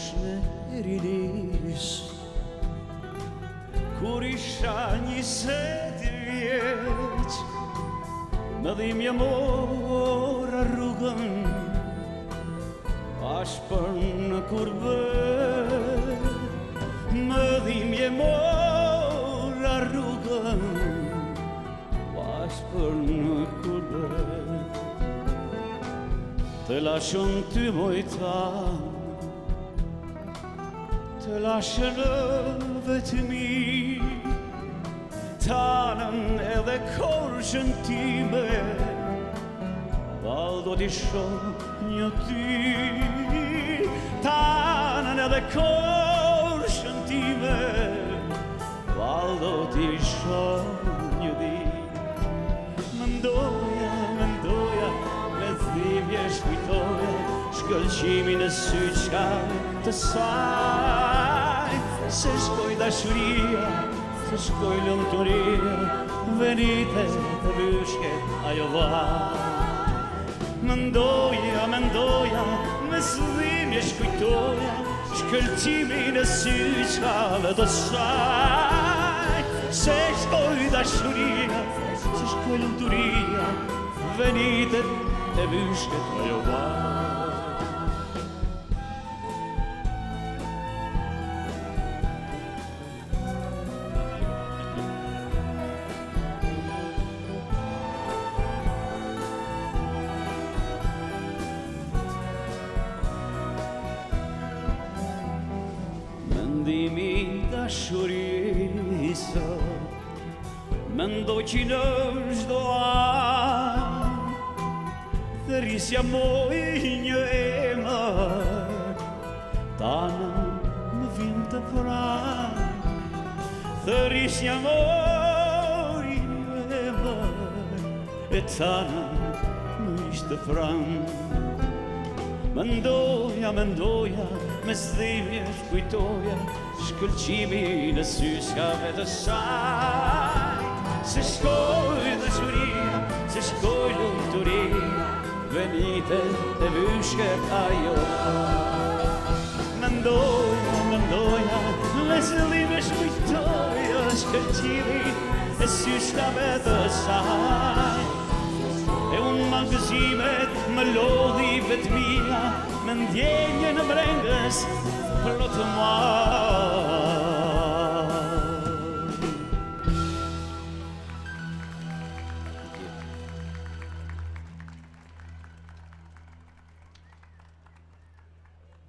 Moshën e rinis, kur isha 20 vjeç, më dhimbje mora rrugën, as për në kurbet. Më dhimbje mora rrugën, as për në kurbet. Të lashën ty mojtan, të lashën vetëmi, tanën edhe korshën time, val do t'i shoh një ty. Tanën edhe korshën time, val do t'i shoh një di. Mendoja, me dhimbje shkujtoja, shkëlqimin e syçka të saj. Se shkoj dashuria, se shkoj lumturia, venite të vyshket ajo vaj. Mendoja, me dhimbje shkujtoja, shkëlqimin e syçka të saj. Se shkoj dashuria, se shkoj lumturia, venite të vyshket ajo vaj. Mendimi dashurisë, mendoj që në çdo an thërrisja moj një emër, tanën më vjen të pranë. Thërrisja moj një emër, e tanën më ishte pranë. Mendoja, me dhimbje shkujtoja, shkëlqimin e syçkave të saj. Se shkoj dashuria, se shkoj lumturia, venite të vyshket ajo vaj. Mendoja, me dhimbje shkujtoja, shkëlqimin e syçkave të saj. E unë mangëzimet më lodhi vetëmia, me ndjenje në brengës plotë mua.